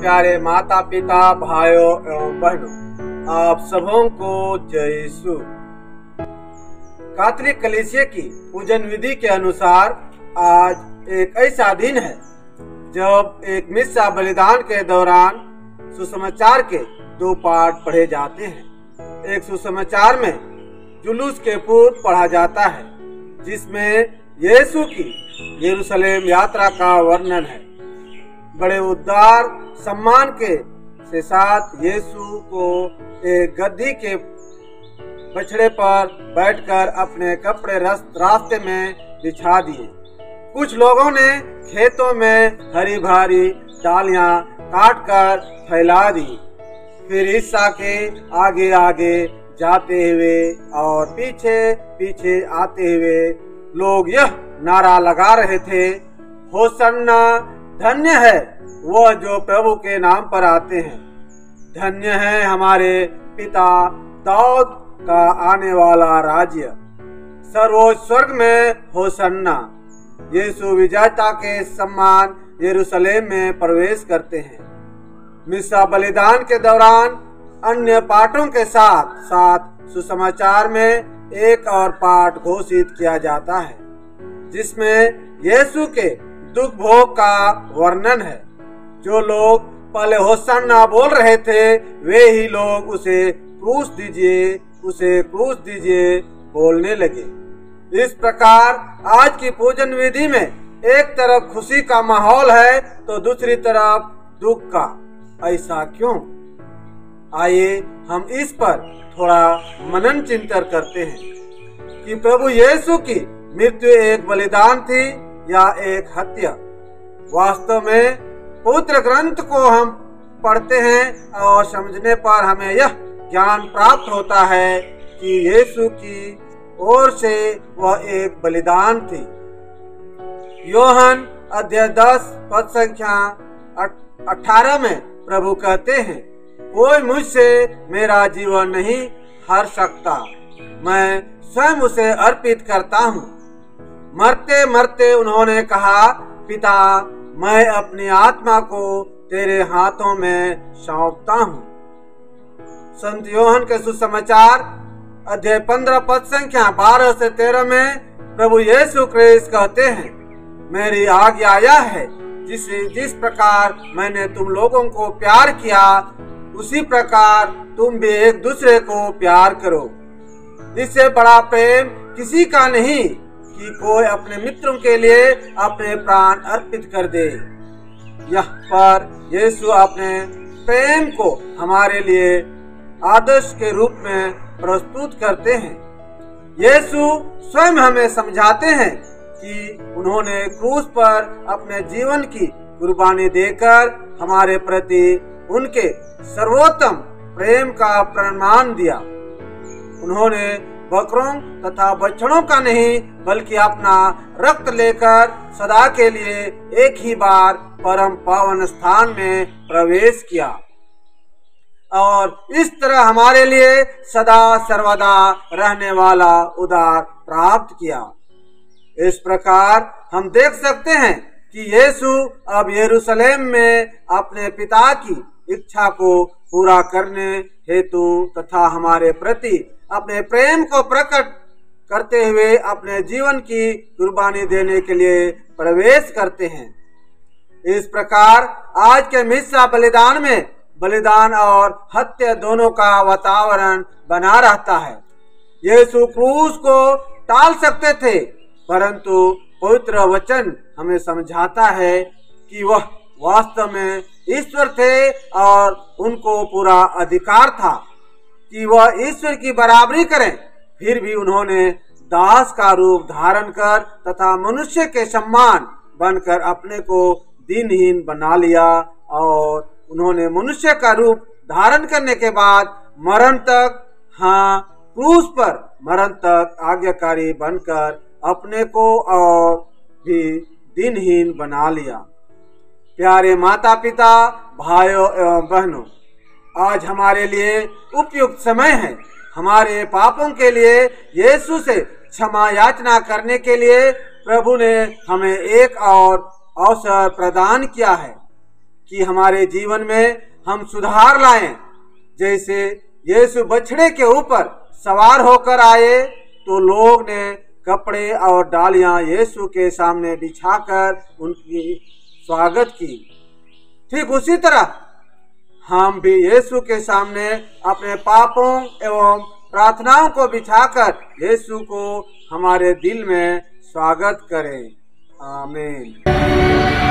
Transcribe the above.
प्यारे माता पिता भाइयों एवं बहनों, आप सबों को जय यीशु। कैथोलिक कलीसिया की पूजन विधि के अनुसार आज एक ऐसा दिन है जब एक मिस्सा बलिदान के दौरान सुसमाचार के दो पाठ पढ़े जाते हैं। एक सुसमाचार में जुलूस के पूर्व पढ़ा जाता है जिसमें यीशु की यरूशलेम यात्रा का वर्णन है। बड़े उदार सम्मान के साथ यीशु को एक गद्दी के बछड़े पर बैठकर अपने कपड़े रास्ते में बिछा दिए। कुछ लोगों ने खेतों में हरी भरी डालियां काटकर फैला दी। फिर ईसा के आगे आगे जाते हुए और पीछे पीछे आते हुए लोग यह नारा लगा रहे थे, होसन्ना, धन्य है वह जो प्रभु के नाम पर आते हैं। धन्य है हमारे पिता दाऊद का आने वाला राज्य। सर्वोच्च स्वर्ग में होसन्ना। यीशु विजयता के सम्मान यरूशलेम में प्रवेश करते हैं। मिस्सा बलिदान के दौरान अन्य पाठों के साथ साथ सुसमाचार में एक और पाठ घोषित किया जाता है जिसमें यीशु के दुख भोग का वर्णन है। जो लोग पहले होसन्ना बोल रहे थे वे ही लोग उसे क्रूस दीजिए, उसे क्रूस दीजिए बोलने लगे। इस प्रकार आज की पूजन विधि में एक तरफ खुशी का माहौल है तो दूसरी तरफ दुख का। ऐसा क्यों? आइए हम इस पर थोड़ा मनन चिंतन करते हैं कि प्रभु यीशु की मृत्यु एक बलिदान थी या एक हत्या। वास्तव में पवित्र ग्रंथ को हम पढ़ते हैं और समझने पर हमें यह ज्ञान प्राप्त होता है कि यीशु की ओर से वह एक बलिदान थी। यूहन्ना अध्याय 10 पद संख्या 18 में प्रभु कहते हैं, कोई मुझसे मेरा जीवन नहीं हर सकता, मैं स्वयं उसे अर्पित करता हूँ। मरते मरते उन्होंने कहा, पिता मैं अपनी आत्मा को तेरे हाथों में सौंपता हूँ। संत यूहन्ना के सुसमाचार अध्याय 15 पद संख्या 12 से 13 में प्रभु यीशु क्रिस्त कहते हैं, मेरी आज्ञा यह है जिस प्रकार मैंने तुम लोगों को प्यार किया उसी प्रकार तुम भी एक दूसरे को प्यार करो। इससे बड़ा प्रेम किसी का नहीं कि कोई अपने मित्रों के लिए अपने प्राण अर्पित कर दे। यह पर यीशु अपने प्रेम को हमारे लिए आदर्श के रूप में प्रस्तुत करते हैं। यीशु स्वयं हमें समझाते हैं कि उन्होंने क्रूस पर अपने जीवन की कुर्बानी देकर हमारे प्रति उनके सर्वोत्तम प्रेम का प्रमाण दिया। उन्होंने बकरों तथा बछड़ों का नहीं बल्कि अपना रक्त लेकर सदा के लिए एक ही बार परम पावन स्थान में प्रवेश किया और इस तरह हमारे लिए सदा सर्वदा रहने वाला उद्धार प्राप्त किया। इस प्रकार हम देख सकते हैं कि यीशु अब यरूशलेम में अपने पिता की इच्छा को पूरा करने हेतु तथा हमारे प्रति अपने प्रेम को प्रकट करते हुए अपने जीवन की कुर्बानी देने के लिए प्रवेश करते हैं। इस प्रकार आज के मिस्सा बलिदान में बलिदान और हत्या दोनों का वातावरण बना रहता है। यीशु क्रूस को टाल सकते थे परंतु पवित्र वचन हमें समझाता है कि वह वास्तव में ईश्वर थे और उनको पूरा अधिकार था कि वह ईश्वर की बराबरी करें। फिर भी उन्होंने दास का रूप धारण कर तथा मनुष्य के समान बनकर अपने को दीनहीन बना लिया और उन्होंने मनुष्य का रूप धारण करने के बाद मरण तक, क्रूस पर मरण तक आज्ञाकारी बनकर अपने को और भी दीनहीन बना लिया। प्यारे माता पिता भाइयों एवं बहनों, आज हमारे लिए उपयुक्त समय है। हमारे पापों के लिए यीशु से क्षमा याचना करने के लिए प्रभु ने हमें एक और अवसर प्रदान किया है। कि हमारे जीवन में हम सुधार लाएं। जैसे यीशु बछड़े के ऊपर सवार होकर आए तो लोग ने कपड़े और डालियां यीशु के सामने बिछाकर उनकी स्वागत की। ठीक उसी तरह हम भी यीशु के सामने अपने पापों एवं प्रार्थनाओं को बिछाकर यीशु को हमारे दिल में स्वागत करें। आमीन।